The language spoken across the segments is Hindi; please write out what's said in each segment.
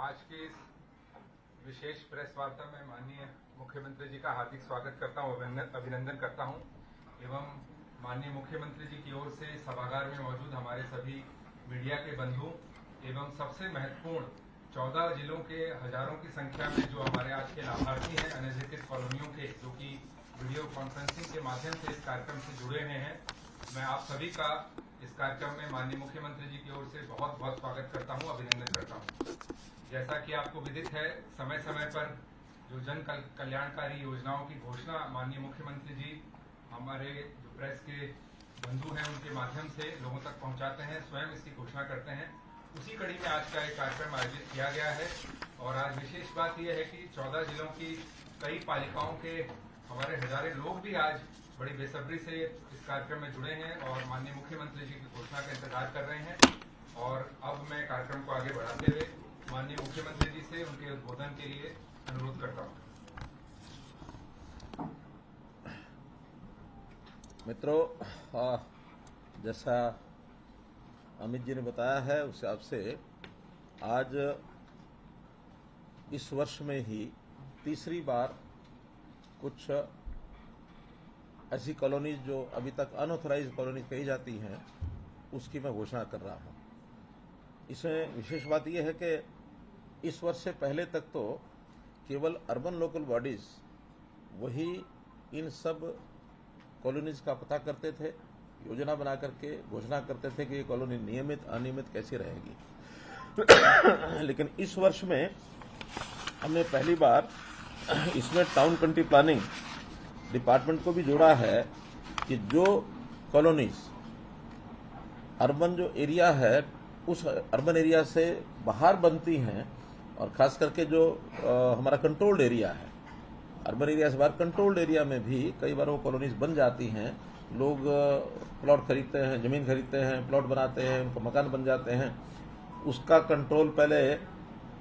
आज के इस विशेष प्रेस वार्ता में माननीय मुख्यमंत्री जी का हार्दिक स्वागत करता हूं, अभिनंदन करता हूं एवं माननीय मुख्यमंत्री जी की ओर से सभागार में मौजूद हमारे सभी मीडिया के बंधु एवं सबसे महत्वपूर्ण 14 जिलों के हजारों की संख्या में जो हमारे आज के लाभार्थी हैं अनधिकृत कॉलोनियों के, जो कि वीडियो कॉन्फ्रेंसिंग के माध्यम से इस कार्यक्रम से जुड़े हुए हैं, मैं आप सभी का इस कार्यक्रम में माननीय मुख्यमंत्री जी की ओर से बहुत बहुत स्वागत करता हूं, अभिनंदन करता हूं। जैसा कि आपको विदित है, समय समय पर जो जन कल्याणकारी योजनाओं की घोषणा माननीय मुख्यमंत्री जी हमारे जो प्रेस के बंधु हैं उनके माध्यम से लोगों तक पहुंचाते हैं, स्वयं इसकी घोषणा करते हैं। उसी कड़ी में आज का एक कार्यक्रम आयोजित किया गया है और आज विशेष बात यह है कि 14 जिलों की कई पालिकाओं के हमारे हजारों लोग भी आज बड़ी बेसब्री से इस कार्यक्रम में जुड़े हैं और माननीय मुख्यमंत्री जी की घोषणा का इंतजार कर रहे हैं। और अब मैं कार्यक्रम को आगे बढ़ाते हुए माननीय मुख्यमंत्री जी से उनके उद्बोधन के लिए अनुरोध करता हूं। मित्रों, जैसा अमित जी ने बताया है उस हिसाब से आज इस वर्ष में ही तीसरी बार कुछ ऐसी कॉलोनीज जो अभी तक अनऑथराइज्ड कॉलोनीज कही जाती हैं उसकी मैं घोषणा कर रहा हूं। इसमें विशेष बात यह है कि इस वर्ष से पहले तक तो केवल अर्बन लोकल बॉडीज वही इन सब कॉलोनीज का पता करते थे, योजना बना करके घोषणा करते थे कि ये कॉलोनी नियमित अनियमित कैसी रहेगी। लेकिन इस वर्ष में हमने पहली बार इसमें टाउन कंट्री प्लानिंग डिपार्टमेंट को भी जोड़ा है कि जो कॉलोनीज अर्बन जो एरिया है उस अर्बन एरिया से बाहर बनती हैं और खास करके जो हमारा कंट्रोल्ड एरिया है, अर्बन एरिया से बाहर कंट्रोल्ड एरिया में भी कई बार वो कॉलोनीज बन जाती हैं। लोग प्लॉट खरीदते हैं, जमीन खरीदते हैं, प्लॉट बनाते हैं, उनको मकान बन जाते हैं। उसका कंट्रोल पहले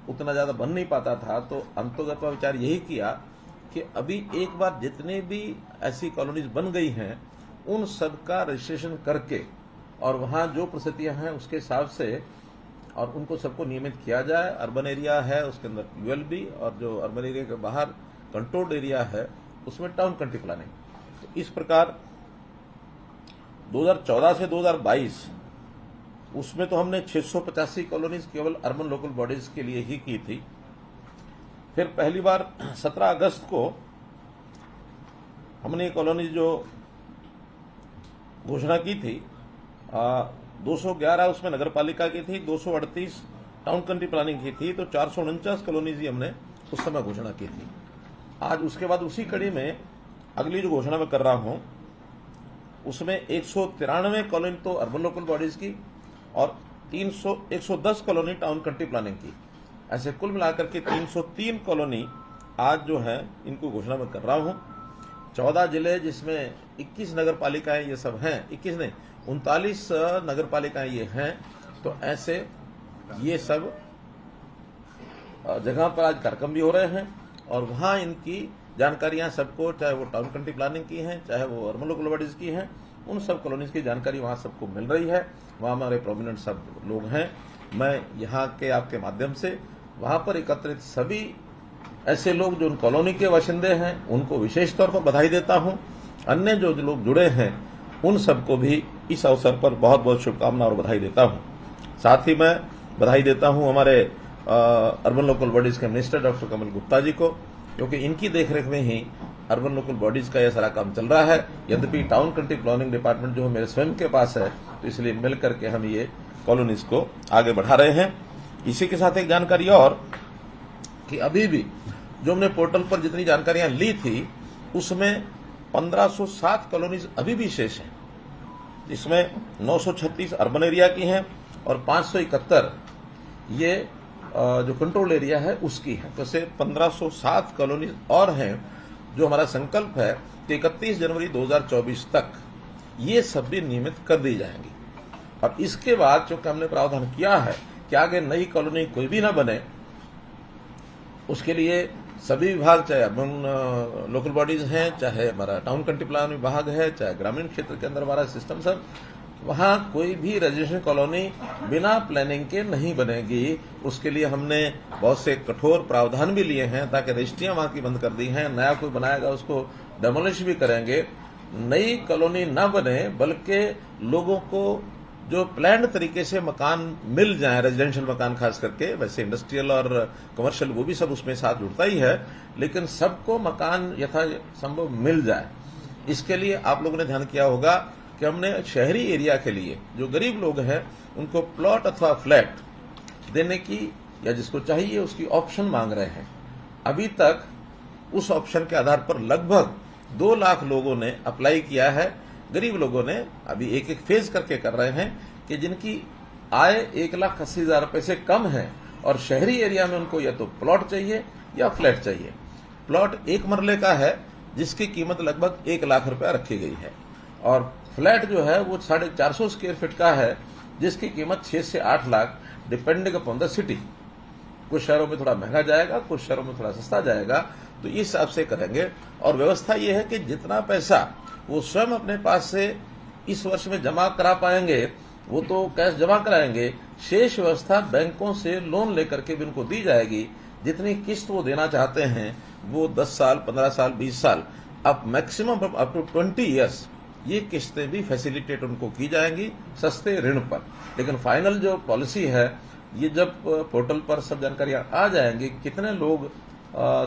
उतना ज्यादा बन नहीं पाता था, तो अंतर्गत विचार यही किया कि अभी एक बार जितने भी ऐसी कॉलोनीज बन गई हैं उन सब का रजिस्ट्रेशन करके और वहां जो परिस्थितियां हैं उसके हिसाब से और उनको सबको नियमित किया जाए। अर्बन एरिया है उसके अंदर यूएलबी और जो अर्बन एरिया के बाहर कंट्रोल्ड एरिया है उसमें टाउन कंट्री प्लानिंग। तो इस प्रकार 2014 से 2022 उसमें तो हमने 685 कॉलोनीज केवल अर्बन लोकल बॉडीज के लिए ही की थी। फिर पहली बार 17 अगस्त को हमने कॉलोनी जो घोषणा की थी 211 उसमें नगर पालिका की थी, 238 टाउन कंट्री प्लानिंग की थी, तो 449 कॉलोनीज ही हमने उस समय घोषणा की थी। आज उसके बाद उसी कड़ी में अगली जो घोषणा मैं कर रहा हूं उसमें 193 कॉलोनी तो अर्बन लोकल बॉडीज की और 110 कॉलोनी टाउन कंट्री प्लानिंग की, ऐसे कुल मिलाकर के 303 कॉलोनी आज जो है इनको घोषणा मैं कर रहा हूं। 14 जिले जिसमें 21 नगर पालिकाएं ये सब हैं, 21 नहीं 39 नगर पालिकाएं ये हैं। तो ऐसे ये सब जगह पर आज कार्यक्रम भी हो रहे हैं और वहां इनकी जानकारियां सबको, चाहे वो टाउन कंट्री प्लानिंग की हैं चाहे वो अर्बन लोकल बॉडीज की हैं, उन सब कॉलोनीज की जानकारी वहां सबको मिल रही है। वहां हमारे प्रोमिनेंट सब लोग हैं। मैं यहाँ के आपके माध्यम से वहां पर एकत्रित सभी ऐसे लोग जो उन कॉलोनी के बाशिंदे हैं उनको विशेष तौर पर बधाई देता हूं। अन्य जो लोग जुड़े हैं उन सबको भी इस अवसर पर बहुत बहुत शुभकामना और बधाई देता हूं। साथ ही मैं बधाई देता हूं हमारे अर्बन लोकल बॉडीज के मिनिस्टर डॉक्टर कमल गुप्ता जी को, क्योंकि इनकी देखरेख में ही अर्बन लोकल बॉडीज का यह सारा काम चल रहा है। यद्यपि टाउन कंट्री प्लानिंग डिपार्टमेंट जो मेरे स्वयं के पास है, तो इसलिए मिलकर के हम ये कॉलोनीज को आगे बढ़ा रहे हैं। इसी के साथ एक जानकारी और कि अभी भी जो हमने पोर्टल पर जितनी जानकारियां ली थी उसमें 1507 कॉलोनीज अभी भी शेष हैं, जिसमें 936 अर्बन एरिया की हैं और 571 ये जो कंट्रोल एरिया है उसकी है। तो से 1507 कॉलोनीज और हैं जो हमारा संकल्प है कि 31 जनवरी 2024 तक ये सब भी नियमित कर दी जाएंगी। और इसके बाद जो हमने प्रावधान किया है कि आगे नई कॉलोनी कोई भी ना बने, उसके लिए सभी विभाग, चाहे अर्बन लोकल बॉडीज हैं, चाहे हमारा टाउन कंट्री प्लान विभाग है, चाहे ग्रामीण क्षेत्र के अंदर हमारा सिस्टम सब वहां कोई भी रेजिडेंशियल कॉलोनी बिना प्लानिंग के नहीं बनेगी। उसके लिए हमने बहुत से कठोर प्रावधान भी लिए हैं ताकि रजिस्ट्रियां वहां की बंद कर दी हैं। नया कोई बनाएगा उसको डेमोलिश भी करेंगे। नई कॉलोनी न बने बल्कि लोगों को जो प्लान्ड तरीके से मकान मिल जाए, रेजिडेंशियल मकान खास करके, वैसे इंडस्ट्रियल और कमर्शियल वो भी सब उसमें साथ जुड़ता ही है, लेकिन सबको मकान यथासंभव मिल जाए। इसके लिए आप लोगों ने ध्यान किया होगा कि हमने शहरी एरिया के लिए जो गरीब लोग हैं उनको प्लॉट अथवा फ्लैट देने की या जिसको चाहिए उसकी ऑप्शन मांग रहे हैं। अभी तक उस ऑप्शन के आधार पर लगभग 2 लाख लोगों ने अप्लाई किया है। गरीब लोगों ने अभी एक एक फेज करके कर रहे हैं कि जिनकी आय 1,80,000 रुपए से कम है और शहरी एरिया में उनको या तो प्लॉट चाहिए या फ्लैट चाहिए। प्लॉट 1 मरले का है जिसकी कीमत लगभग 1 लाख रुपया रखी गई है और फ्लैट जो है वो 450 स्क्वायर फीट का है जिसकी कीमत 6 से 8 lakh depending upon the city. कुछ शहरों में थोड़ा महंगा जाएगा, कुछ शहरों में थोड़ा सस्ता जाएगा, तो इस हिसाब से करेंगे। और व्यवस्था यह है कि जितना पैसा वो स्वयं अपने पास से इस वर्ष में जमा करा पाएंगे वो तो कैश जमा कराएंगे, शेष व्यवस्था बैंकों से लोन लेकर के भी उनको दी जाएगी। जितनी किस्त वो देना चाहते हैं वो 10 साल, 15 साल, 20 साल, अब मैक्सिमम अप टू 20 ईयर्स ये किस्तें भी फैसिलिटेट उनको की जाएंगी सस्ते ऋण पर। लेकिन फाइनल जो पॉलिसी है ये जब पोर्टल पर सब जानकारियां आ जाएंगी, कितने लोग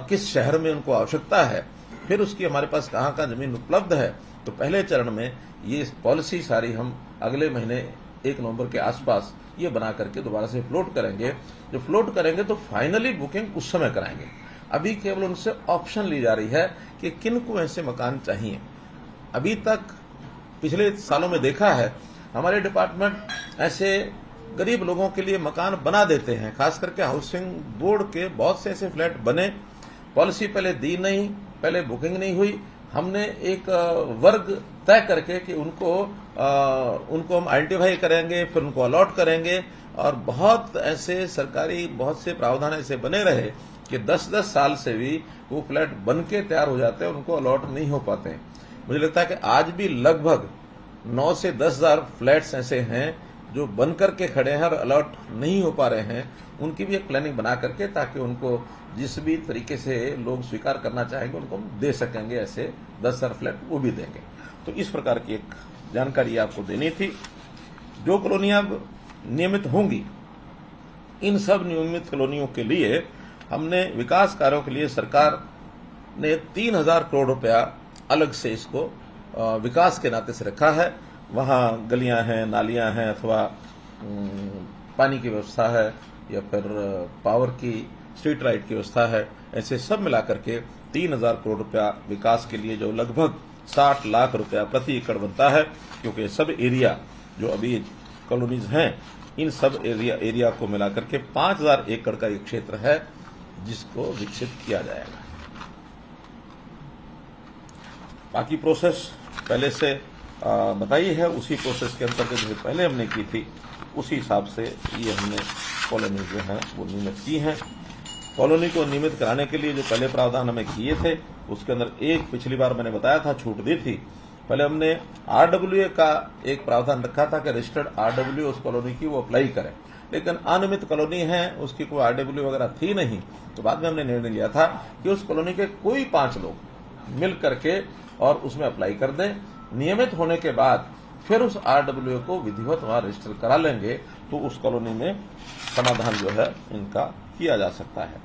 किस शहर में उनको आवश्यकता है, फिर उसकी हमारे पास कहाँ कहाँ जमीन उपलब्ध है, तो पहले चरण में ये पॉलिसी सारी हम अगले महीने 1 नवंबर के आसपास ये बना करके दोबारा से फ्लोट करेंगे। जो फ्लोट करेंगे तो फाइनली बुकिंग उस समय कराएंगे। अभी केवल उनसे ऑप्शन ली जा रही है कि किन को ऐसे मकान चाहिए। अभी तक पिछले सालों में देखा है हमारे डिपार्टमेंट ऐसे गरीब लोगों के लिए मकान बना देते हैं, खास करके हाउसिंग बोर्ड के बहुत से ऐसे फ्लैट बने, पॉलिसी पहले दी नहीं, पहले बुकिंग नहीं हुई। हमने एक वर्ग तय करके कि उनको हम आइडेंटिफाई करेंगे, फिर उनको अलॉट करेंगे और बहुत ऐसे सरकारी बहुत से प्रावधान ऐसे बने रहे कि 10-10 साल से भी वो फ्लैट बन के तैयार हो जाते हैं, उनको अलॉट नहीं हो पाते हैं। मुझे लगता है कि आज भी लगभग 9 से 10,000 फ्लैट्स ऐसे हैं जो बन करके खड़े हैं और अलॉट नहीं हो पा रहे हैं। उनकी भी एक प्लानिंग बना करके ताकि उनको जिस भी तरीके से लोग स्वीकार करना चाहेंगे उनको हम दे सकेंगे, ऐसे 10,000 फ्लैट वो भी देंगे। तो इस प्रकार की एक जानकारी आपको देनी थी। जो कॉलोनियां नियमित होंगी, इन सब नियमित कॉलोनियों के लिए हमने विकास कार्यों के लिए सरकार ने 3,000 करोड़ रुपया अलग से इसको विकास के नाते से रखा है। वहां गलियां हैं, नालियां हैं, अथवा पानी की व्यवस्था है या फिर पावर की, स्ट्रीट लाइट की व्यवस्था है, ऐसे सब मिलाकर के 3,000 करोड़ रुपया विकास के लिए, जो लगभग 60 लाख रुपया प्रति एकड़ बनता है। क्योंकि सब एरिया जो अभी कॉलोनीज हैं, इन सब एरिया को मिलाकर के 5,000 एकड़ का एक क्षेत्र है जिसको विकसित किया जाएगा। बाकी प्रोसेस पहले से बताई है, उसी प्रोसेस के अंतर्गत जो पहले हमने की थी उसी हिसाब से ये हमने कॉलोनी जो है वो नियमित की है। कॉलोनी को नियमित कराने के लिए जो पहले प्रावधान हमें किए थे उसके अंदर एक पिछली बार मैंने बताया था, छूट दी थी। पहले हमने RWA का एक प्रावधान रखा था कि रजिस्टर्ड RWA उस कॉलोनी की वो अप्लाई करें, लेकिन अनियमित कॉलोनी है, उसकी कोई RWA वगैरह थी नहीं। तो बाद में हमने निर्णय लिया था कि उस कॉलोनी के कोई 5 लोग मिल करके और उसमें अप्लाई कर दें। नियमित होने के बाद फिर उस RWA को विधिवत वहां रजिस्टर करा लेंगे तो उस कॉलोनी में समाधान जो है इनका किया जा सकता है।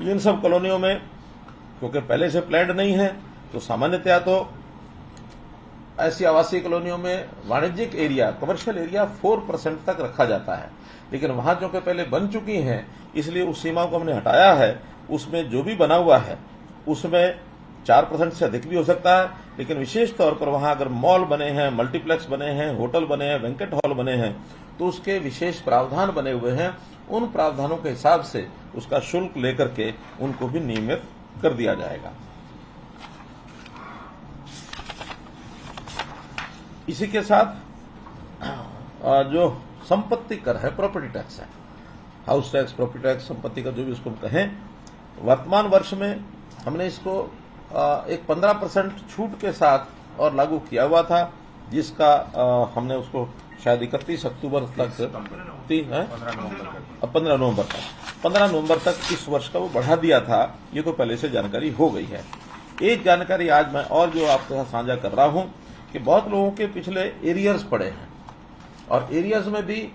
इन सब कॉलोनियों में क्योंकि पहले से प्लान्ड नहीं है तो सामान्यतया तो ऐसी आवासीय कॉलोनियों में वाणिज्यिक एरिया, कमर्शियल एरिया 4% तक रखा जाता है, लेकिन वहां जो कि पहले बन चुकी हैं इसलिए उस सीमा को हमने हटाया है। उसमें जो भी बना हुआ है उसमें 4% से अधिक भी हो सकता है, लेकिन विशेष तौर पर वहां अगर मॉल बने हैं, मल्टीप्लेक्स बने हैं, होटल बने हैं, बैंक्वेट हॉल बने हैं तो उसके विशेष प्रावधान बने हुए हैं। उन प्रावधानों के हिसाब से उसका शुल्क लेकर के उनको भी नियमित कर दिया जाएगा। इसी के साथ जो संपत्ति कर है, प्रॉपर्टी टैक्स है, हाउस टैक्स, प्रॉपर्टी टैक्स, संपत्ति का जो भी उसको कहें, वर्तमान वर्ष में हमने इसको एक 15% छूट के साथ और लागू किया हुआ था। जिसका हमने उसको शायद 31 अक्टूबर तक 15 नवंबर तक इस वर्ष का वो बढ़ा दिया था। ये तो पहले से जानकारी हो गई है। एक जानकारी आज मैं और जो आपके साथ साझा कर रहा हूं कि बहुत लोगों के पिछले एरियर्स पड़े हैं, और एरियर्स में भी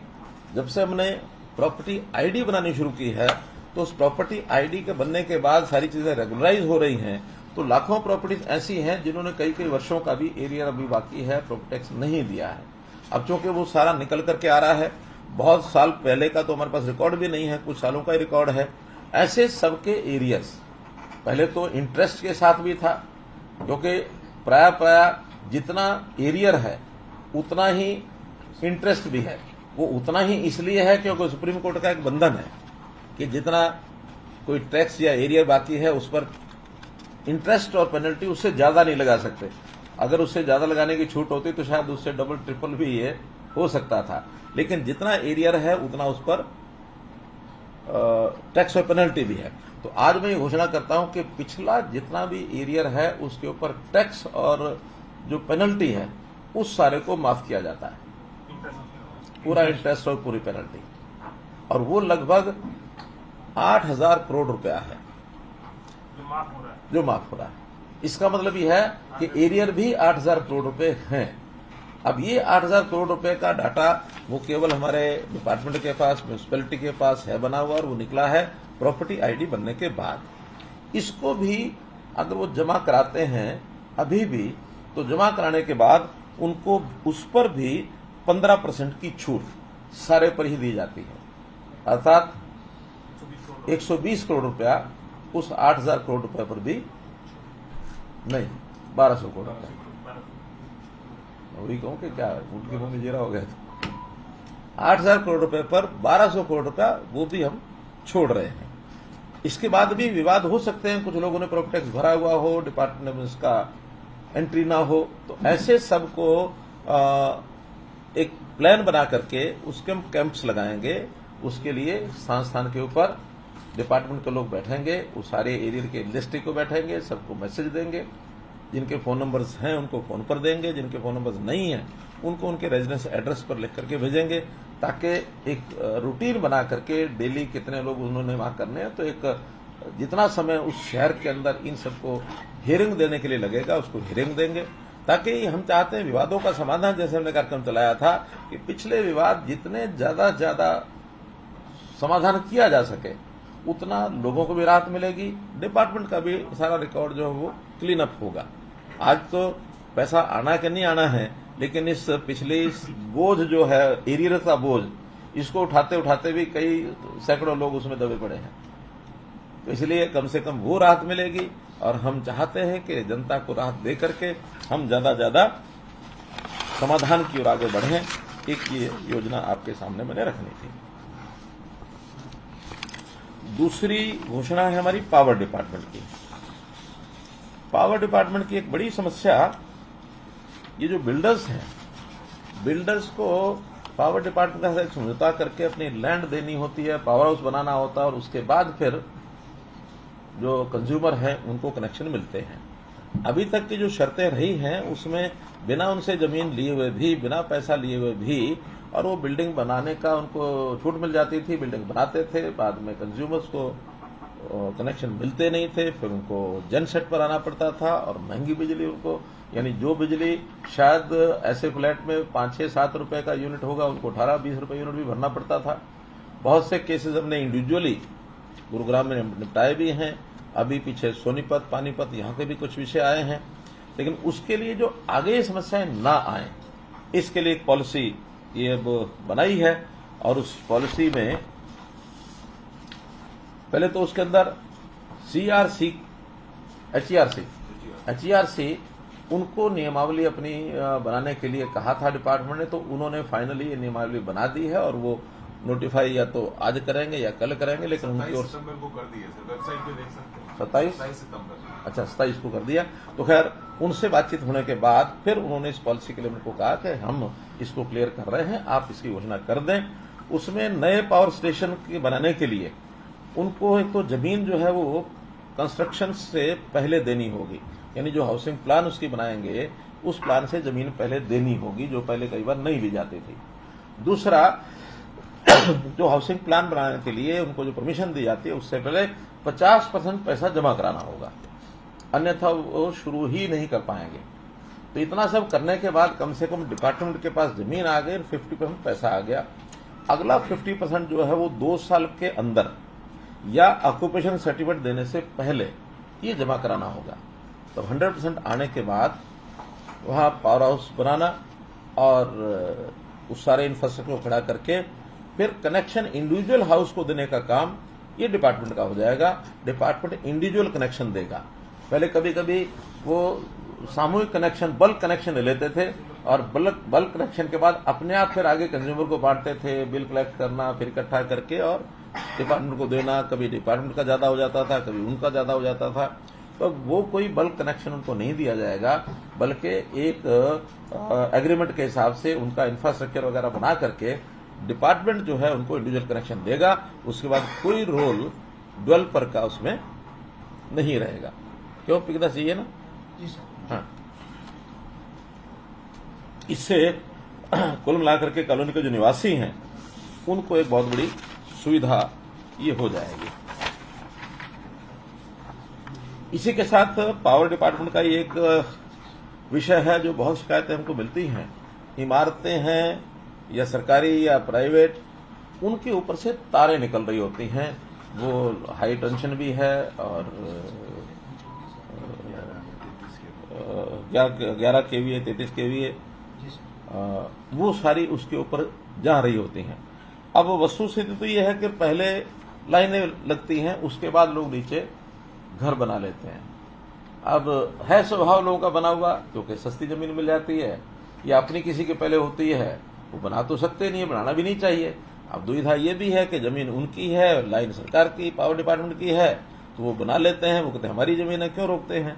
जब से हमने प्रॉपर्टी आईडी बनानी शुरू की है तो उस प्रॉपर्टी आईडी के बनने के बाद सारी चीजें रेगुलराइज हो रही हैं। तो लाखों प्रॉपर्टीज ऐसी हैं जिन्होंने कई कई वर्षों का भी एरियर अभी बाकी है, प्रॉपर्टी टैक्स नहीं दिया है। अब चूंकि वो सारा निकल करके आ रहा है, बहुत साल पहले का तो हमारे पास रिकॉर्ड भी नहीं है, कुछ सालों का ही रिकॉर्ड है। ऐसे सबके एरियर्स पहले तो इंटरेस्ट के साथ भी था, क्योंकि प्राय जितना एरियर है उतना ही इंटरेस्ट भी है। वो उतना ही इसलिए है क्योंकि सुप्रीम कोर्ट का एक बंधन है कि जितना कोई टैक्स या एरियर बाकी है उस पर इंटरेस्ट और पेनल्टी उससे ज्यादा नहीं लगा सकते। अगर उससे ज्यादा लगाने की छूट होती तो शायद उससे डबल ट्रिपल भी ये हो सकता था, लेकिन जितना एरियर है उतना उस पर टैक्स और पेनल्टी भी है। तो आज मैं ये घोषणा करता हूं कि पिछला जितना भी एरियर है उसके ऊपर टैक्स और जो पेनल्टी है उस सारे को माफ किया जाता है, पूरा इंटरेस्ट और पूरी पेनल्टी, और वो लगभग 8,000 करोड़ रुपया है जो माफ हो रहा है। इसका मतलब यह है कि एरियर भी 8,000 करोड़ रुपए हैं। अब ये 8,000 करोड़ रुपए का डाटा वो केवल हमारे डिपार्टमेंट के पास, म्यूनिसिपैलिटी के पास है बना हुआ, और वो निकला है प्रॉपर्टी आईडी बनने के बाद। इसको भी अगर वो जमा कराते हैं अभी भी, तो जमा कराने के बाद उनको उस पर भी 15% की छूट सारे पर ही दी जाती है, अर्थात 120 करोड़ रुपया उस 8,000 करोड़ रुपए पर भी नहीं, 1,200 करोड़ रुपया। वही कहूं कि क्या उनके मुंह में जीरा हो गया था। 8,000 करोड़ रुपए पर 1,200 करोड़ रुपया वो भी हम छोड़ रहे हैं। इसके बाद भी विवाद हो सकते हैं, कुछ लोगों ने प्रॉपर्टी टैक्स भरा हुआ हो, डिपार्टमेंट में उसका एंट्री ना हो, तो ऐसे सबको एक प्लान बना करके उसके हम कैंप्स लगाएंगे। उसके लिए स्थान के ऊपर डिपार्टमेंट के लोग बैठेंगे, उस सारे एरिया के लिस्ट को बैठेंगे, सबको मैसेज देंगे, जिनके फोन नंबर्स हैं उनको फोन पर देंगे, जिनके फोन नंबर्स नहीं हैं उनको उनके रेजिडेंस एड्रेस पर लिख करके भेजेंगे, ताकि एक रूटीन बना करके डेली कितने लोग उन्होंने वहां करने हैं, तो एक जितना समय उस शहर के अंदर इन सबको हियरिंग देने के लिए लगेगा उसको हियरिंग देंगे, ताकि हम चाहते हैं विवादों का समाधान, जैसे हमने कार्यक्रम चलाया था कि पिछले विवाद जितने ज्यादा समाधान किया जा सके उतना लोगों को भी राहत मिलेगी, डिपार्टमेंट का भी सारा रिकॉर्ड जो है वो क्लीन अप होगा। आज तो पैसा आना कि नहीं आना है, लेकिन इस पिछले बोझ जो है एरियर का बोझ, इसको उठाते उठाते भी कई सैकड़ों लोग उसमें दबे पड़े हैं। तो इसलिए कम से कम वो राहत मिलेगी, और हम चाहते हैं कि जनता को राहत दे करके हम ज्यादा समाधान की ओर आगे बढ़ें। एक ये योजना आपके सामने मैंने रखनी थी। दूसरी घोषणा है हमारी पावर डिपार्टमेंट की। पावर डिपार्टमेंट की एक बड़ी समस्या, ये जो बिल्डर्स हैं, बिल्डर्स को पावर डिपार्टमेंट के साथ समझौता करके अपनी लैंड देनी होती है, पावर हाउस बनाना होता है, और उसके बाद फिर जो कंज्यूमर हैं उनको कनेक्शन मिलते हैं। अभी तक की जो शर्तें रही हैं उसमें बिना उनसे जमीन लिए हुए भी, बिना पैसा लिए हुए भी, और वो बिल्डिंग बनाने का उनको छूट मिल जाती थी, बिल्डिंग बनाते थे, बाद में कंज्यूमर्स को कनेक्शन मिलते नहीं थे, फिर उनको जनसेट पर आना पड़ता था, और महंगी बिजली उनको, यानी जो बिजली शायद ऐसे फ्लैट में 5, 6, 7 रुपए का यूनिट होगा उनको 18, 20 रुपए यूनिट भी भरना पड़ता था। बहुत से केसेस हमने इंडिविजुअली गुरुग्राम में निपटाए भी हैं। अभी पीछे सोनीपत, पानीपत, यहां के भी कुछ विषय आए हैं, लेकिन उसके लिए जो आगे समस्याएं ना आए इसके लिए एक पॉलिसी ये अब बनाई है, और उस पॉलिसी में पहले तो उसके अंदर CRC, HERC उनको नियमावली अपनी बनाने के लिए कहा था डिपार्टमेंट ने, तो उन्होंने फाइनली ये नियमावली बना दी है, और वो नोटिफाई या तो आज करेंगे या कल करेंगे, लेकिन उनकी ओर 27 सितंबर को कर दिया, वेबसाइट पे देख सकते हैं। 27 सितंबर, अच्छा 27 को कर दिया। तो खैर उनसे बातचीत होने के बाद फिर उन्होंने इस पॉलिसी के लिए उनको कहा कि हम इसको क्लियर कर रहे हैं, आप इसकी घोषणा कर दें। उसमें नए पावर स्टेशन के बनाने के लिए उनको एक तो जमीन जो है वो कंस्ट्रक्शन से पहले देनी होगी, यानी जो हाउसिंग प्लान उसकी बनाएंगे उस प्लान से जमीन पहले देनी होगी, जो पहले कई बार नहीं दी जाती थी। दूसरा, जो हाउसिंग प्लान बनाने के लिए उनको जो परमिशन दी जाती है उससे पहले 50% पैसा जमा कराना होगा, अन्यथा वो शुरू ही नहीं कर पाएंगे। तो इतना सब करने के बाद कम से कम डिपार्टमेंट के पास जमीन आ गई, 50% पैसा आ गया। अगला 50% जो है वो 2 साल के अंदर या ऑक्यूपेशन सर्टिफिकेट देने से पहले ये जमा कराना होगा। तो 100% आने के बाद वहां पावर हाउस बनाना और उस सारे इंफ्रास्ट्रक्चर को खड़ा करके फिर कनेक्शन इंडिविजुअल हाउस को देने का काम ये डिपार्टमेंट का हो जाएगा। डिपार्टमेंट इंडिविजुअल कनेक्शन देगा। पहले कभी कभी वो सामूहिक कनेक्शन, बल्क कनेक्शन ले लेते थे और बल्क कनेक्शन के बाद अपने आप फिर आगे कंज्यूमर को बांटते थे, बिल कलेक्ट करना, फिर इकट्ठा करके और डिपार्टमेंट को देना। कभी डिपार्टमेंट का ज्यादा हो जाता था, कभी उनका ज्यादा हो जाता था। तो वो कोई बल्क कनेक्शन उनको नहीं दिया जाएगा, बल्कि एक एग्रीमेंट के हिसाब से उनका इंफ्रास्ट्रक्चर वगैरह बना करके डिपार्टमेंट जो है उनको इंडिविजुअल कनेक्शन देगा। उसके बाद कोई रोल डेवलपर का उसमें नहीं रहेगा। क्यों पिकदा चाहिए ना? जी सर। हाँ, इससे कुल मिलाकर के कॉलोनी के जो निवासी हैं उनको एक बहुत बड़ी सुविधा ये हो जाएगी। इसी के साथ पावर डिपार्टमेंट का ये एक विषय है जो बहुत शिकायतें हमको मिलती हैं। इमारतें हैं या सरकारी या प्राइवेट, उनके ऊपर से तारें निकल रही होती हैं। वो हाई टेंशन भी है और 11 केवी है, 33 केवी है, वो सारी उसके ऊपर जा रही होती हैं। अब वस्तुस्थिति तो ये है कि पहले लाइनें लगती हैं, उसके बाद लोग नीचे घर बना लेते हैं। अब है स्वभाव लोगों का बना हुआ, क्योंकि सस्ती जमीन मिल जाती है या अपनी किसी के पहले होती है, वो बना तो सकते नहीं है, बनाना भी नहीं चाहिए। अब दुविधा ये भी है कि जमीन उनकी है, लाइन सरकार की, पावर डिपार्टमेंट की है, तो वो बना लेते हैं। वो कहते हैं हमारी जमीन है, क्यों रोकते हैं?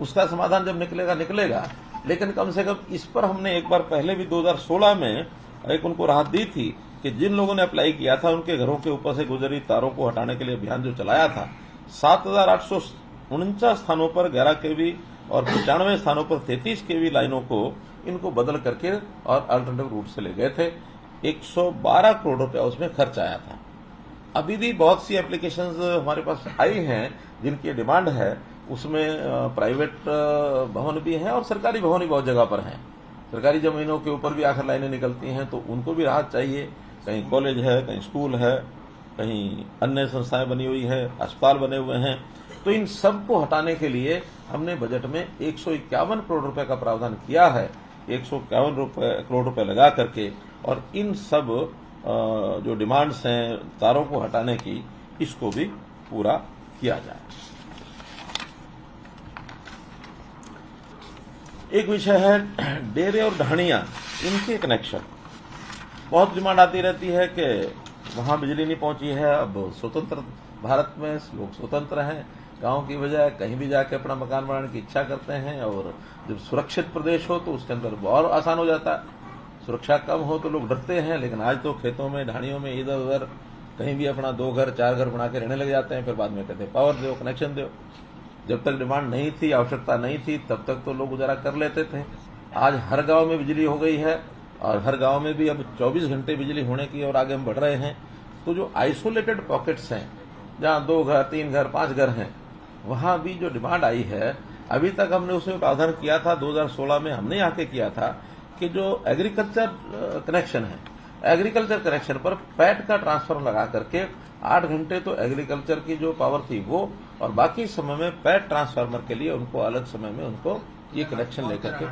उसका समाधान जब निकलेगा। लेकिन कम से कम इस पर हमने एक बार पहले भी 2016 में एक उनको राहत दी थी कि जिन लोगों ने अप्लाई किया था उनके घरों के ऊपर से गुजरी तारों को हटाने के लिए अभियान जो चलाया था, 7,849 स्थानों पर 11 केवी और 95 स्थानों पर 33 केवी लाइनों को इनको बदल करके और अल्टरनेटिव रूट से ले गए थे। 112 करोड़ रुपया उसमें खर्च आया था। अभी भी बहुत सी एप्लीकेशंस हमारे पास आई हैं जिनकी डिमांड है। उसमें प्राइवेट भवन भी हैं और सरकारी भवन भी बहुत जगह पर हैं। सरकारी जमीनों के ऊपर भी आखिर लाइनें निकलती हैं, तो उनको भी राहत चाहिए। कहीं कॉलेज है, कहीं स्कूल है, कहीं अन्य संस्थाएं बनी हुई है, अस्पताल बने हुए हैं। तो इन सब को हटाने के लिए हमने बजट में 151 करोड़ रुपए का प्रावधान किया है। 151 करोड़ रुपए लगा करके और इन सब जो डिमांड्स हैं तारों को हटाने की, इसको भी पूरा किया जाए। एक विषय है डेरे और ढाणियां, इनके कनेक्शन। बहुत डिमांड आती रहती है कि वहां बिजली नहीं पहुंची है। अब स्वतंत्र भारत में लोग स्वतंत्र हैं, गांव की बजाय कहीं भी जाके अपना मकान बनाने की इच्छा करते हैं। और जब सुरक्षित प्रदेश हो तो उसके अंदर बहुत आसान हो जाता है। सुरक्षा कम हो तो लोग डरते हैं, लेकिन आज तो खेतों में, ढाणियों में, इधर उधर कहीं भी अपना 2 घर 4 घर बना के रहने लग जाते हैं। फिर बाद में कहते हैं पावर दो, कनेक्शन दो। जब तक डिमांड नहीं थी, आवश्यकता नहीं थी, तब तक तो लोग गुजारा कर लेते थे। आज हर गांव में बिजली हो गई है और हर गांव में भी अब 24 घंटे बिजली होने की और आगे हम बढ़ रहे हैं। तो जो आइसोलेटेड पॉकेट्स हैं, जहां 2 घर 3 घर 5 घर हैं, वहां भी जो डिमांड आई है, अभी तक हमने उसमें प्रावधान किया था। 2016 में हमने यहाँ के किया था कि जो एग्रीकल्चर कनेक्शन है, एग्रीकल्चर कनेक्शन पर पैट का ट्रांसफार्मर लगा करके 8 घंटे तो एग्रीकल्चर की जो पावर थी वो, और बाकी समय में पैट ट्रांसफार्मर के लिए उनको अलग समय में उनको ये कनेक्शन लेकर के,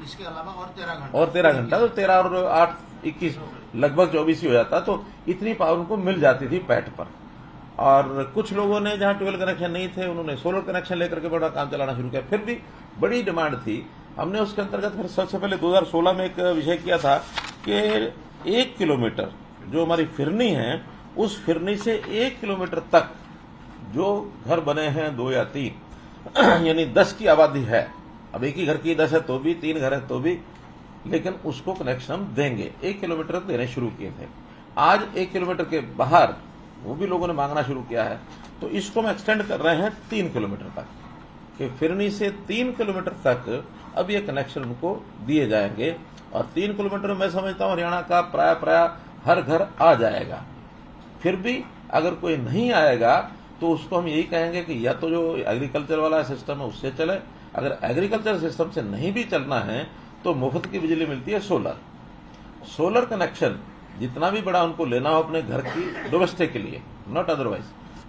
इसके अलावा और 13 घंटा तो 13 और 8 21 लगभग 24 ही हो जाता। तो इतनी पावर उनको मिल जाती थी पैट पर। और कुछ लोगों ने जहां ट्वेल्व कनेक्शन नहीं थे, उन्होंने सोलर कनेक्शन लेकर के बड़ा काम चलाना शुरू किया। फिर भी बड़ी डिमांड थी। हमने उसके अंतर्गत फिर सबसे पहले 2016 में एक विषय किया था कि 1 किलोमीटर जो हमारी फिरनी है, उस फिरनी से 1 किलोमीटर तक जो घर बने हैं 2 या 3 यानी 10 की आबादी है, अब एक ही घर की 10 है तो भी, 3 घर है तो भी, लेकिन उसको कनेक्शन हम देंगे। 1 किलोमीटर देने शुरू किए थे। आज 1 किलोमीटर के बाहर वो भी लोगों ने मांगना शुरू किया है, तो इसको हम एक्सटेंड कर रहे हैं 3 किलोमीटर तक। कि फिरनी से 3 किलोमीटर तक अब ये कनेक्शन उनको दिए जाएंगे और 3 किलोमीटर मैं समझता हूं हरियाणा का प्राय हर घर आ जाएगा। फिर भी अगर कोई नहीं आएगा तो उसको हम यही कहेंगे कि या तो जो एग्रीकल्चर वाला सिस्टम है उससे चले, अगर एग्रीकल्चर सिस्टम से नहीं भी चलना है तो मुफ्त की बिजली मिलती है सोलर कनेक्शन जितना भी बड़ा उनको लेना हो अपने घर की डोमेस्टिक के लिए, नॉट अदरवाइज,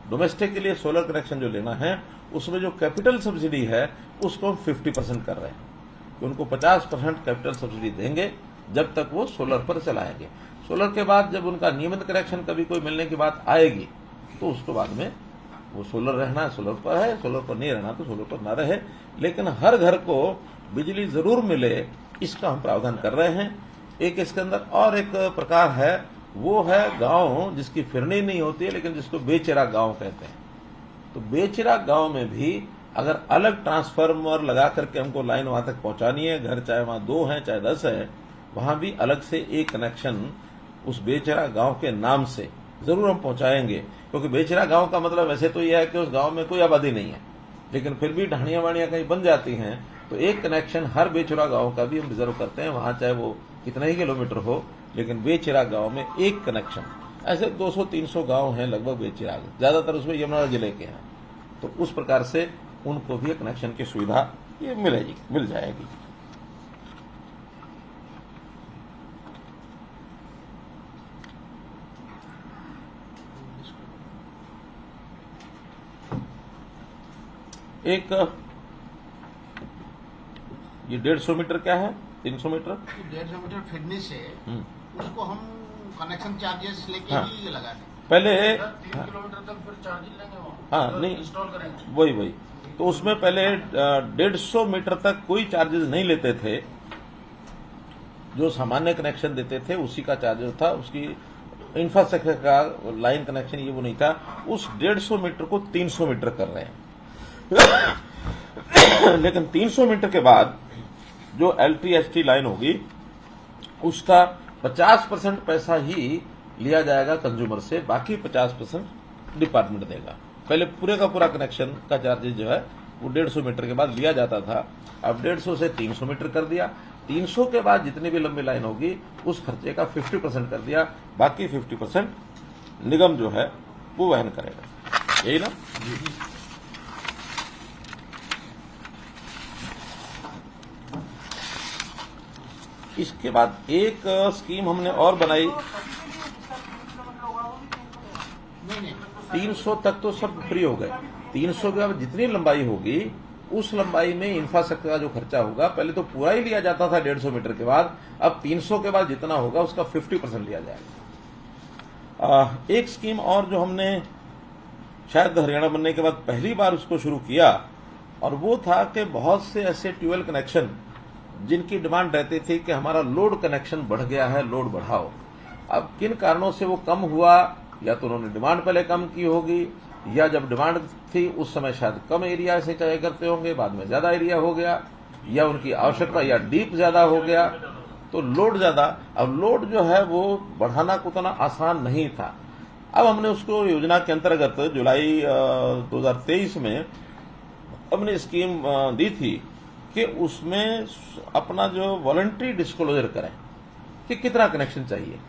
डोमेस्टिक के लिए सोलर कनेक्शन जो लेना है उसमें जो कैपिटल सब्सिडी है उसको हम 50% कर रहे हैं कि उनको 50% कैपिटल सब्सिडी देंगे जब तक वो सोलर पर चलाएंगे। सोलर के बाद जब उनका नियमित कनेक्शन कभी कोई मिलने की बात आएगी तो उसके बाद में वो सोलर रहना है सोलर पर है, सोलर पर नहीं रहना तो सोलर पर ना रहे, लेकिन हर घर को बिजली जरूर मिले इसका हम प्रावधान कर रहे हैं। एक इसके अंदर और एक प्रकार है, वो है गांव जिसकी फिरनी नहीं होती है लेकिन जिसको बेचिरा गांव कहते हैं। तो बेचिरा गांव में भी अगर अलग ट्रांसफार्मर लगा करके हमको लाइन वहां तक पहुंचानी है, घर चाहे वहां 2 है चाहे 10 है, वहां भी अलग से एक कनेक्शन उस बेचिरा गांव के नाम से जरूर हम पहुंचाएंगे, क्योंकि बेचिरा गांव का मतलब वैसे तो यह है कि उस गांव में कोई आबादी नहीं है, लेकिन फिर भी ढाणियां वाणियां कहीं बन जाती हैं तो एक कनेक्शन हर बेचिरा गांव का भी हम रिजर्व करते हैं, वहां चाहे वो कितना ही किलोमीटर हो, लेकिन बेचिरा गांव में एक कनेक्शन। ऐसे 200-300 गांव हैं लगभग बेचिराग, ज्यादातर उसमें यमुनानगर जिले के हैं, तो उस प्रकार से उनको भी कनेक्शन की सुविधा ये मिल जाएगी। एक ये 150 मीटर क्या है, 300 मीटर, 150 मीटर फिरनी से उसको हम कनेक्शन चार्जेस लेके हाँ। ही लगा दें। पहले 3 किलोमीटर तक फिर चार्जेस लेंगे वो, हाँ नहीं इंस्टॉल करेंगे वही तो उसमें पहले 150 मीटर तक कोई चार्जेस नहीं लेते थे, जो सामान्य कनेक्शन देते थे उसी का चार्जेस था, उसकी इंफ्रास्ट्रक्चर का लाइन कनेक्शन ये वो नहीं था। उस 150 मीटर को 300 मीटर कर रहे हैं लेकिन 300 मीटर के बाद जो LT-HT लाइन होगी उसका 50% पैसा ही लिया जाएगा कंज्यूमर से, बाकी 50% डिपार्टमेंट देगा। पहले पूरे का पूरा कनेक्शन का चार्जेस जो है वो 150 मीटर के बाद लिया जाता था, अब 150 से 300 मीटर कर दिया। 300 के बाद जितनी भी लंबी लाइन होगी उस खर्चे का 50% कर दिया, बाकी 50% निगम जो है वो वहन करेगा, यही ना। इसके बाद एक स्कीम हमने और बनाई, नहीं 300 तक तो सब फ्री हो गए, 300 के बाद जितनी लंबाई होगी उस लंबाई में इंफ्रास्ट्रक्चर का जो खर्चा होगा पहले तो पूरा ही लिया जाता था 150 मीटर के बाद, अब 300 के बाद जितना होगा उसका 50% लिया जाएगा। एक स्कीम और जो हमने शायद हरियाणा बनने के बाद पहली बार उसको शुरू किया, और वो था कि बहुत से ऐसे ट्यूबवेल कनेक्शन जिनकी डिमांड रहती थी कि हमारा लोड कनेक्शन बढ़ गया है, लोड बढ़ाओ। अब किन कारणों से वो कम हुआ, या तो उन्होंने डिमांड पहले कम की होगी, या जब डिमांड थी उस समय शायद कम एरिया से चाहे करते होंगे, बाद में ज्यादा एरिया हो गया, या उनकी आवश्यकता या डीप ज्यादा हो गया तो लोड ज्यादा। अब लोड जो है वो बढ़ाना उतना आसान नहीं था। अब हमने उसको योजना के अंतर्गत जुलाई 2023 में हमने स्कीम दी थी कि उसमें अपना जो वॉलंटरी डिस्क्लोजर करें कि कितना कनेक्शन चाहिए,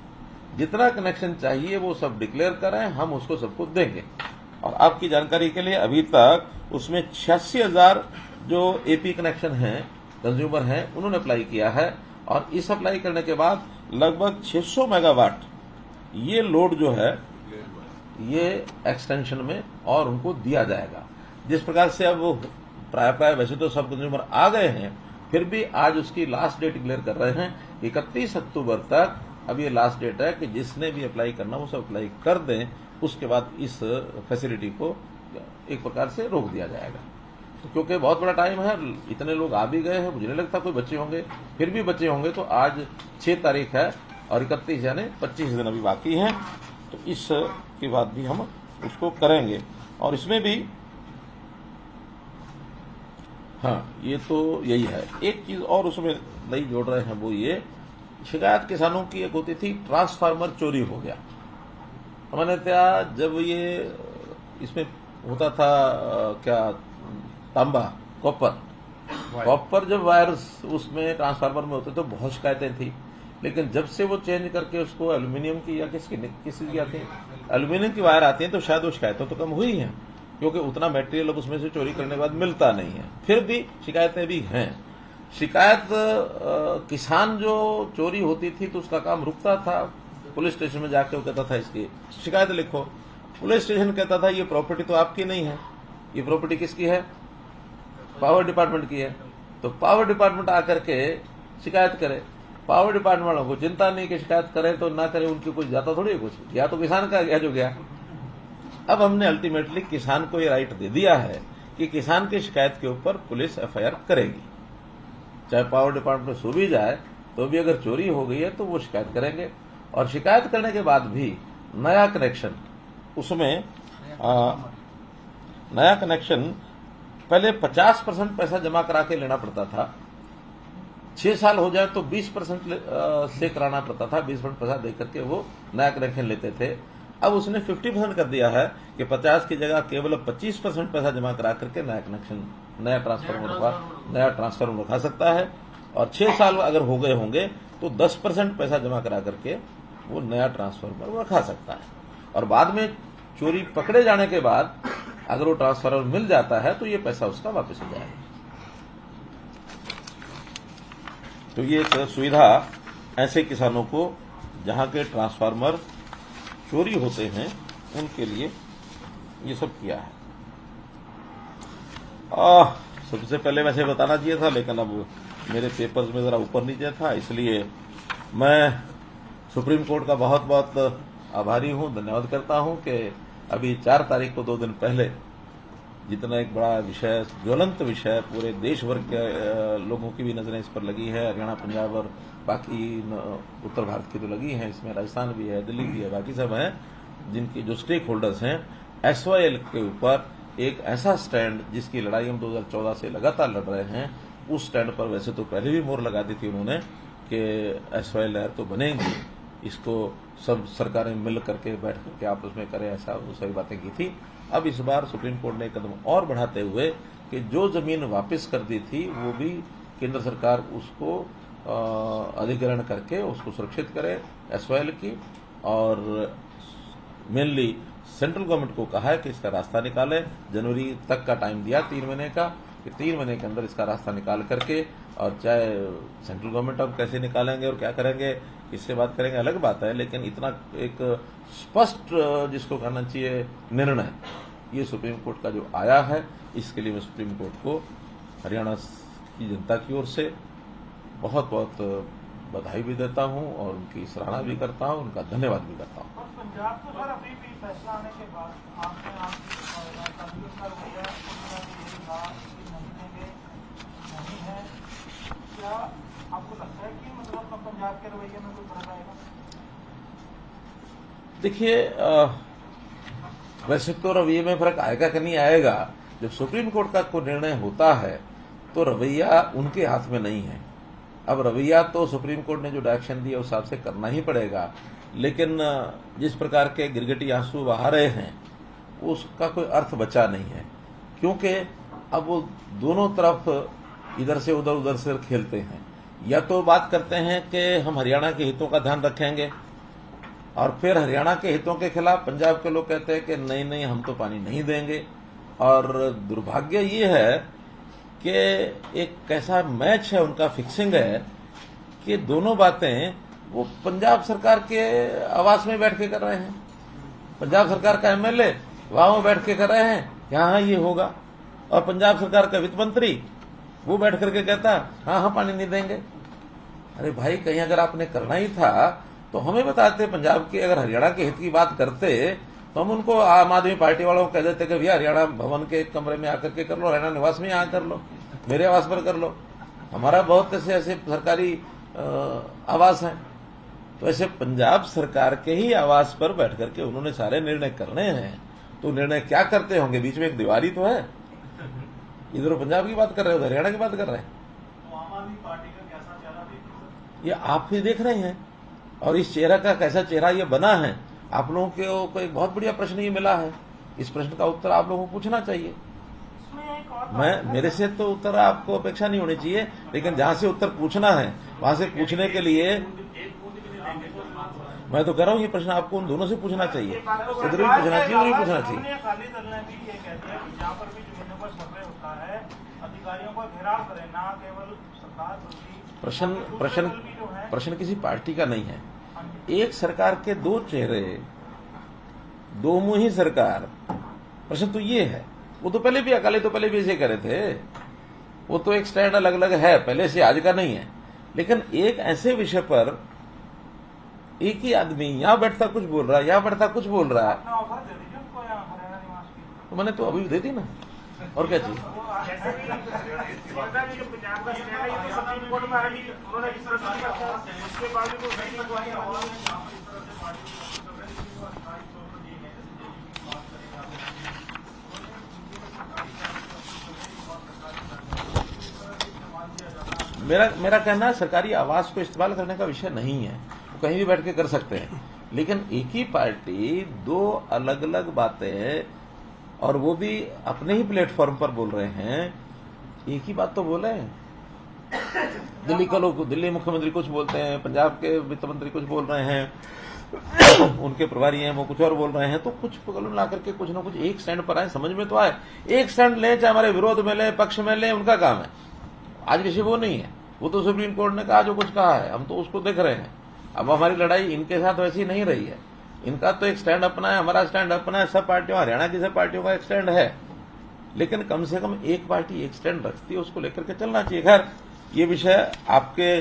जितना कनेक्शन चाहिए वो सब डिक्लेयर करें, हम उसको सबको देंगे। और आपकी जानकारी के लिए अभी तक उसमें 86,000 जो एपी कनेक्शन हैं, कंज्यूमर हैं, उन्होंने अप्लाई किया है, और इस अप्लाई करने के बाद लगभग 600 मेगावाट ये लोड जो है ये एक्सटेंशन में और उनको दिया जाएगा। जिस प्रकार से अब प्राय वैसे तो सब कंज्यूमर आ गए हैं, फिर भी आज उसकी लास्ट डेट डिक्लेयर कर रहे हैं 31 अक्टूबर तक। अब ये लास्ट डेट है कि जिसने भी अप्लाई करना वो सब अप्लाई कर दें, उसके बाद इस फैसिलिटी को एक प्रकार से रोक दिया जाएगा। तो क्योंकि बहुत बड़ा टाइम है, इतने लोग आ भी गए हैं, मुझे नहीं लगता कोई बच्चे होंगे, फिर भी बच्चे होंगे तो आज 6 तारीख है और 31 यानी 25 दिन अभी बाकी हैं, तो इस के बाद भी हम उसको करेंगे। और इसमें भी हाँ, ये तो यही है। एक चीज और उसमें नई जोड़ रहे हैं, वो ये शिकायत किसानों की एक होती थी ट्रांसफार्मर चोरी हो गया। सामान्यतः जब ये इसमें होता था क्या तांबा कॉपर जब वायर उसमें ट्रांसफार्मर में होते तो बहुत शिकायतें थी, लेकिन जब से वो चेंज करके उसको एल्यूमिनियम की या किस चीज की आती है, एल्यूमिनियम की वायर आती है, तो शायद वो शिकायतें तो कम हुई हैं, क्योंकि उतना मटेरियल अब उसमें से चोरी करने के बाद मिलता नहीं है। फिर भी शिकायतें भी हैं। शिकायत किसान जो चोरी होती थी तो उसका काम रुकता था, पुलिस स्टेशन में जाके वो कहता था इसकी शिकायत लिखो। पुलिस स्टेशन कहता था ये प्रॉपर्टी तो आपकी नहीं है, ये प्रॉपर्टी किसकी है, पावर डिपार्टमेंट की है। तो पावर डिपार्टमेंट आकर के शिकायत करे। पावर डिपार्टमेंट वालों को चिंता नहीं कि शिकायत करे तो ना करे, उनकी कुछ जाता थोड़ी है, कुछ या तो किसान का गया जो गया। अब हमने अल्टीमेटली किसान को ये राइट दे दिया है कि किसान की शिकायत के ऊपर पुलिस एफआईआर करेगी, चाहे पावर डिपार्टमेंट सो भी जाए तो भी अगर चोरी हो गई है तो वो शिकायत करेंगे। और शिकायत करने के बाद भी नया कनेक्शन, उसमें नया कनेक्शन पहले 50% पैसा जमा करा के लेना पड़ता था, 6 साल हो जाए तो 20% से कराना पड़ता था, 20% पैसा दे करके वो नया कनेक्शन लेते थे। अब उसने 50% कर दिया है कि 50 की जगह केवल 25% पैसा जमा करा करके नया कनेक्शन, नया ट्रांसफार्मर रखा सकता है। और 6 साल अगर हो गए होंगे तो 10% पैसा जमा करा करके वो नया ट्रांसफार्मर रखा सकता है। और बाद में चोरी पकड़े जाने के बाद अगर वो ट्रांसफार्मर मिल जाता है तो ये पैसा उसका वापस हो जाएगा। तो ये एक सुविधा ऐसे किसानों को जहां के ट्रांसफार्मर चोरी होते हैं उनके लिए ये सब किया है। सबसे पहले वैसे बताना चाहिए था, लेकिन अब मेरे पेपर्स में जरा ऊपर नीचे था, इसलिए मैं सुप्रीम कोर्ट का बहुत बहुत आभारी हूं, धन्यवाद करता हूं कि अभी 4 तारीख को 2 दिन पहले जितना एक बड़ा विषय, ज्वलंत विषय, पूरे देश भर के लोगों की भी नजरें इस पर लगी है, हरियाणा, पंजाब और बाकी उत्तर भारत की तो लगी है, इसमें राजस्थान भी है, दिल्ली भी है, बाकी सब हैं, जिनकी जो स्टेक होल्डर्स हैं, एसवाईएल के ऊपर एक ऐसा स्टैंड जिसकी लड़ाई हम 2014 से लगातार लड़ रहे हैं, उस स्टैंड पर वैसे तो पहले भी मोहर लगा दी थी उन्होंने कि एसवाईएल लहर तो बनेगी, इसको सब सरकारें मिल करके बैठ करके आपस में करें, ऐसा वो सभी बातें की थी। अब इस बार सुप्रीम कोर्ट ने एक कदम और बढ़ाते हुए कि जो जमीन वापस कर दी थी वो भी केंद्र सरकार उसको अधिग्रहण करके उसको सुरक्षित करे एसवाईएल की, और मेनली सेंट्रल गवर्नमेंट को कहा है कि इसका रास्ता निकाले। जनवरी तक का टाइम दिया 3 महीने का, कि 3 महीने के अंदर इसका रास्ता निकाल करके, और चाहे सेंट्रल गवर्नमेंट अब कैसे निकालेंगे और क्या करेंगे इससे बात करेंगे, अलग बात है, लेकिन इतना एक स्पष्ट जिसको कहना चाहिए निर्णय ये सुप्रीम कोर्ट का जो आया है, इसके लिए मैं सुप्रीम कोर्ट को हरियाणा की जनता की ओर से बहुत बहुत बधाई भी देता हूं और उनकी सराहना भी करता हूं, उनका धन्यवाद भी करता हूं। पंजाब को सर अभी भी फैसला आने के बाद आपने नहीं है, क्या आपको लगता है कि मतलब पंजाब के रवैये में कोई फर्क आएगा? देखिए, वैसे तो रवैये में फर्क आएगा कि नहीं आएगा, जब सुप्रीम कोर्ट का कोई निर्णय होता है तो रवैया उनके हाथ में नहीं है। अब रवैया तो सुप्रीम कोर्ट ने जो डायरेक्शन दिया उस हिसाब से करना ही पड़ेगा, लेकिन जिस प्रकार के गिरगिटी आंसू बहा रहे हैं उसका कोई अर्थ बचा नहीं है, क्योंकि अब वो दोनों तरफ इधर से उधर से खेलते हैं। या तो बात करते हैं कि हम हरियाणा के हितों का ध्यान रखेंगे, और फिर हरियाणा के हितों के खिलाफ पंजाब के लोग कहते हैं कि नहीं नहीं हम तो पानी नहीं देंगे। और दुर्भाग्य ये है कि एक कैसा मैच है उनका, फिक्सिंग है कि दोनों बातें वो पंजाब सरकार के आवास में बैठ के कर रहे हैं। पंजाब सरकार का एमएलए वहां बैठ के कर रहे हैं यहाँ ये होगा, और पंजाब सरकार का वित्त मंत्री वो बैठ करके कहता हाँ पानी नहीं देंगे। अरे भाई, कहीं अगर आपने करना ही था तो हमें बताते, पंजाब के अगर हरियाणा के हित की बात करते तो हम उनको आम आदमी पार्टी वालों को कह देते कि भैया हरियाणा भवन के कमरे में आकर के कर लो, हरियाणा निवास में यहाँ कर लो, मेरे आवास पर कर लो, हमारा बहुत ऐसे सरकारी आवास हैं। तो ऐसे पंजाब सरकार के ही आवास पर बैठ करके उन्होंने सारे निर्णय करने हैं, तो निर्णय क्या करते होंगे, बीच में एक दीवारी तो है, इधर पंजाब की बात कर रहे हो, हरियाणा की बात कर रहे हैं। तो आम आदमी पार्टी का कैसा चेहरा देख ये आप ही देख रहे हैं, और इस चेहरा का कैसा चेहरा ये बना है, आप लोगों को एक बहुत बढ़िया प्रश्न ये मिला है, इस प्रश्न का उत्तर आप लोगों को पूछना चाहिए। इसमें एक मेरे से तो उत्तर आपको अपेक्षा नहीं होनी चाहिए, लेकिन जहां से उत्तर पूछना है वहां से पूछने के लिए मैं तो कह रहा हूँ ये प्रश्न आपको उन दोनों से पूछना चाहिए, इधर भी पूछना चाहिए, उधर भी पूछना चाहिए। अकाली दल ने भी ये कह दिया कि जहाँ पर भी जमीनों पर सर्वे होता है अधिकारियों का घेराव करें, ना केवल सरकार बल्कि प्रश्न किसी पार्टी का नहीं है। एक सरकार के दो चेहरे, दो मुंही सरकार। प्रश्न तो ये है, वो तो पहले भी अकाली तो पहले भी ऐसे करे थे, वो तो एक स्टैंड अलग अलग है पहले से, आज का नहीं है। लेकिन एक ऐसे विषय पर एक ही आदमी यहां बैठता कुछ बोल रहा है, यहां बैठता कुछ बोल रहा है, आपने ऑफर दे दीजिए उनको यहाँ हरियाणा निवास की। तो मैंने तो अभी दे दी ना, और क्या चाहिए। जैसे भी जो पंजाब का स्टैंड है ये तो सुप्रीम कोर्ट में आएगी, उन्होंने इस तरह से रखा है, उसके बाद भी कोई नहीं हुआ मेरा कहना है सरकारी आवास को इस्तेमाल करने का विषय नहीं है, वो कहीं भी बैठ के कर सकते हैं। लेकिन एक ही पार्टी दो अलग अलग बातें, और वो भी अपने ही प्लेटफॉर्म पर बोल रहे हैं, एक ही बात तो बोले। दिल्ली मुख्यमंत्री कुछ बोलते हैं, पंजाब के वित्त मंत्री कुछ बोल रहे हैं, उनके प्रभारी हैं वो कुछ और बोल रहे हैं, तो कुछ पकड़ ला करके कुछ ना कुछ एक स्टैंड पर आए, समझ में तो आए। एक स्टैंड लें, चाहे हमारे विरोध में लें, पक्ष में लें, उनका काम है। आज विषय वो नहीं है, वो तो सुप्रीम कोर्ट ने कहा जो कुछ कहा है, हम तो उसको देख रहे हैं। अब हमारी लड़ाई इनके साथ वैसी नहीं रही है, इनका तो एक स्टैंड अपना है, हमारा स्टैंड अपना है, सब पार्टियों, हरियाणा की सब पार्टियों का एक स्टैंड है। लेकिन कम से कम एक पार्टी एक स्टैंड रखती है, उसको लेकर के चलना चाहिए। खैर, ये विषय आपके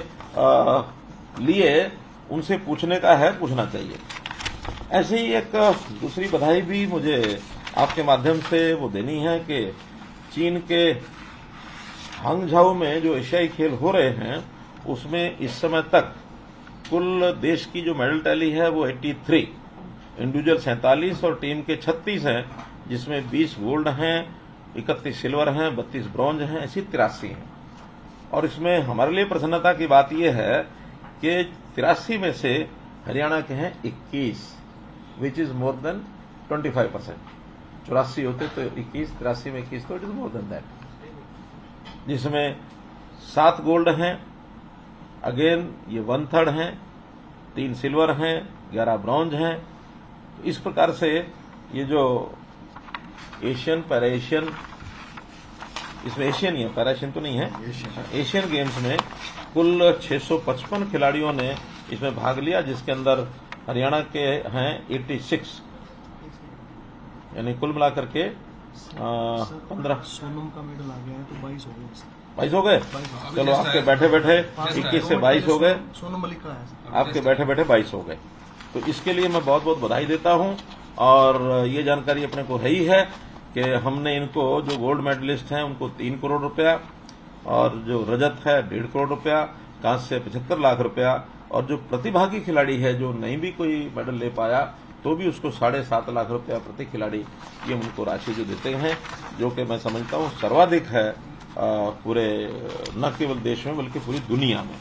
लिए उनसे पूछने का है, पूछना चाहिए। ऐसे ही एक दूसरी बधाई भी मुझे आपके माध्यम से वो देनी है कि चीन के हांगझाऊ में जो एशियाई खेल हो रहे हैं, उसमें इस समय तक कुल देश की जो मेडल टैली है वो 83, इंडिविजुअल 47 और टीम के 36 हैं, जिसमें 20 गोल्ड हैं, 31 सिल्वर हैं, 32 ब्रॉन्ज हैं, ऐसी 83 हैं। और इसमें हमारे लिए प्रसन्नता की बात यह है कि 83 में से हरियाणा के हैं 21, विच इज मोर देन 25%। 84 होते तो 21, 83 में 21, तो it is more than that. जिसमें 7 गोल्ड हैं, अगेन ये 1/3 हैं, 3 सिल्वर हैं, 11 ब्रॉन्ज हैं। इस प्रकार से ये जो एशियन पैरा एशियन, इसमें एशियन ही है, पैरा एशियन तो नहीं है, एशियन गेम्स में कुल 655 खिलाड़ियों ने इसमें भाग लिया, जिसके अंदर हरियाणा के हैं 86, यानी कुल मिलाकर के 15। सोनम का मेडल आ गया है तो 22 हो गए। 22 हो गए, चलो आपके बैठे बैठे 21 से 22 हो गए, सोनम मलिक का है, आपके बैठे बैठे 22 हो गए। तो इसके लिए मैं बहुत बहुत बधाई देता हूं। और ये जानकारी अपने को है ही है कि हमने इनको जो गोल्ड मेडलिस्ट हैं उनको 3 करोड़ रुपया, और जो रजत है 1.5 करोड़ रुपया, कांस्य 75 लाख रुपया, और जो प्रतिभागी खिलाड़ी है जो नहीं भी कोई मेडल ले पाया तो भी उसको 7.5 लाख रुपया प्रति खिलाड़ी, ये उनको राशि जो देते हैं, जो कि मैं समझता हूं सर्वाधिक है पूरे न केवल देश में बल्कि पूरी दुनिया में।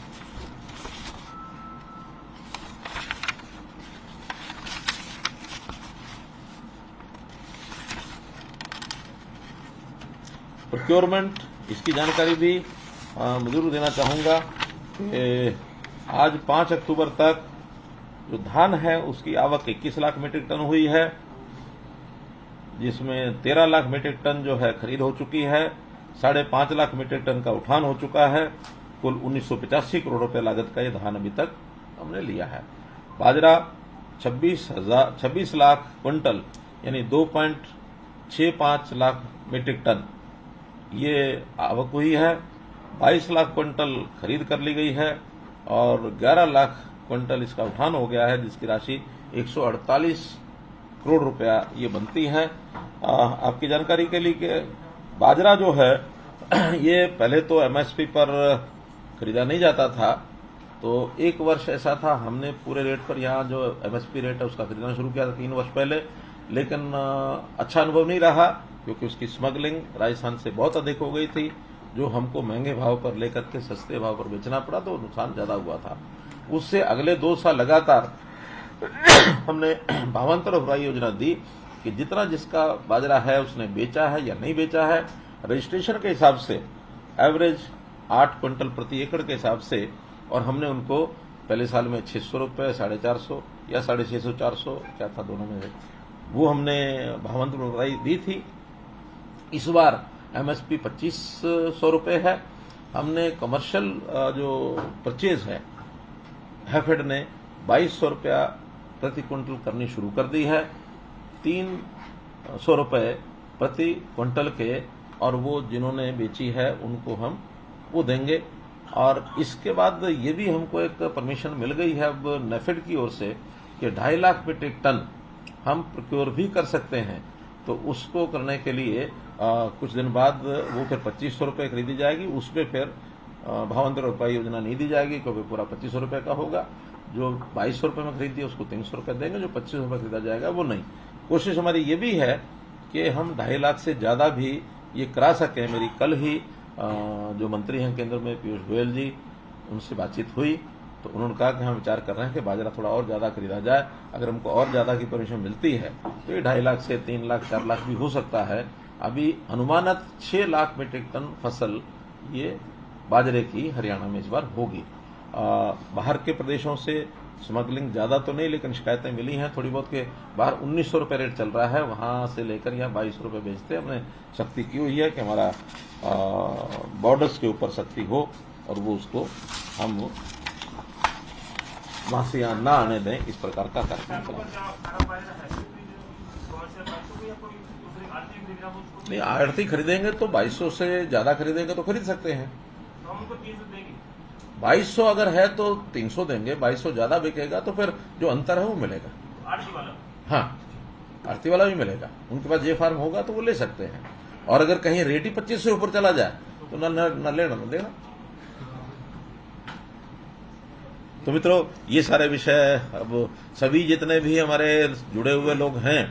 प्रोक्योरमेंट, इसकी जानकारी भी मैं जरूर देना चाहूंगा कि आज 5 अक्टूबर तक जो धान है उसकी आवक 21 लाख मीट्रिक टन हुई है, जिसमें 13 लाख मीट्रिक टन जो है खरीद हो चुकी है, 5.5 लाख मीट्रिक टन का उठान हो चुका है। कुल 1985 करोड़ रुपए लागत का ये धान अभी तक हमने लिया है। बाजरा 26 लाख क्विंटल यानी 2.65 लाख मीट्रिक टन ये आवक हुई है। 22 लाख क्विंटल खरीद कर ली गई है और 11 लाख क्विंटल इसका उठान हो गया है, जिसकी राशि 148 करोड़ रुपया ये बनती है। आपकी जानकारी के लिए कि बाजरा जो है ये पहले तो एमएसपी पर खरीदा नहीं जाता था, तो एक वर्ष ऐसा था हमने पूरे रेट पर यहाँ जो एमएसपी रेट है उसका खरीदना शुरू किया था 3 वर्ष पहले, लेकिन अच्छा अनुभव नहीं रहा क्योंकि उसकी स्मगलिंग राजस्थान से बहुत अधिक हो गई थी, जो हमको महंगे भाव पर लेकर के सस्ते भाव पर बेचना पड़ा, तो नुकसान ज्यादा हुआ था। उससे अगले 2 साल लगातार हमने भावांतर उभराई योजना दी कि जितना जिसका बाजरा है उसने बेचा है या नहीं बेचा है, रजिस्ट्रेशन के हिसाब से एवरेज 8 क्विंटल प्रति एकड़ के हिसाब से, और हमने उनको पहले साल में 600 रुपये, 450 या 650, 400 क्या था दोनों में, वो हमने भावांतर बढ़ाई दी थी। इस बार एमएसपी 2500 रुपये है। हमने कमर्शियल जो परचेज है हैफेड ने 2200 रुपया प्रति क्विंटल करनी शुरू कर दी है, 300 रुपये प्रति क्विंटल के, और वो जिन्होंने बेची है उनको हम वो देंगे। और इसके बाद ये भी हमको एक परमिशन मिल गई है अब नेफेड की ओर से कि 2.5 लाख मीट्रिक टन हम प्रोक्योर भी कर सकते हैं। तो उसको करने के लिए कुछ दिन बाद वो फिर 2500 रुपये खरीदी जाएगी, उसमें फिर भावांतर रुपये योजना नहीं दी जाएगी क्योंकि पूरा 2500 रुपये का होगा। जो 2200 रुपये में खरीदी है उसको 300 रुपये देंगे, जो 2500 रुपये खरीदा जाएगा वो नहीं। कोशिश हमारी ये भी है कि हम 2.5 लाख से ज्यादा भी ये करा सकें। मेरी कल ही जो मंत्री हैं केंद्र में पीयूष गोयल जी, उनसे बातचीत हुई तो उन्होंने कहा कि हम विचार कर रहे हैं कि बाजरा थोड़ा और ज्यादा खरीदा जाए। अगर हमको और ज्यादा की परमिशन मिलती है तो ये 2.5 लाख से 3 लाख 4 लाख भी हो सकता है। अभी अनुमानत 6 लाख मीट्रिक टन फसल ये बाजरे की हरियाणा में इस बार होगी। बाहर के प्रदेशों से स्मगलिंग ज्यादा तो नहीं, लेकिन शिकायतें मिली हैं थोड़ी बहुत के बाहर 1900 रुपये रेट चल रहा है, वहां से लेकर यहाँ 2200 रुपये बेचते। हमने सख्ती की हुई है कि हमारा बॉर्डर्स के ऊपर सख्ती हो और वो उसको हम वहां से यहाँ ना आने दें, इस प्रकार का कार्यक्रम चलाएं। नहीं, आड़ती खरीदेंगे तो 2200 से ज्यादा खरीदेंगे तो खरीद सकते हैं। 2200 अगर है तो 300 देंगे, 2200 ज्यादा बिकेगा तो फिर जो अंतर है वो मिलेगा। हाँ, आड़ती वाला भी मिलेगा, उनके पास जे फार्म होगा तो वो ले सकते हैं। और अगर कहीं रेट ही 25 से ऊपर चला जाए तो न लेना न देना। तो मित्रों, ये सारे विषय अब सभी जितने भी हमारे जुड़े हुए लोग हैं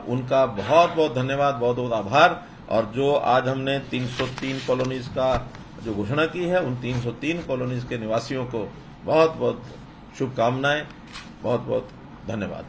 उनका बहुत बहुत धन्यवाद, बहुत बहुत आभार। और जो आज हमने 303 कॉलोनीज का जो घोषणा की है, उन 303 कॉलोनीज के निवासियों को बहुत बहुत शुभकामनाएं, बहुत बहुत धन्यवाद।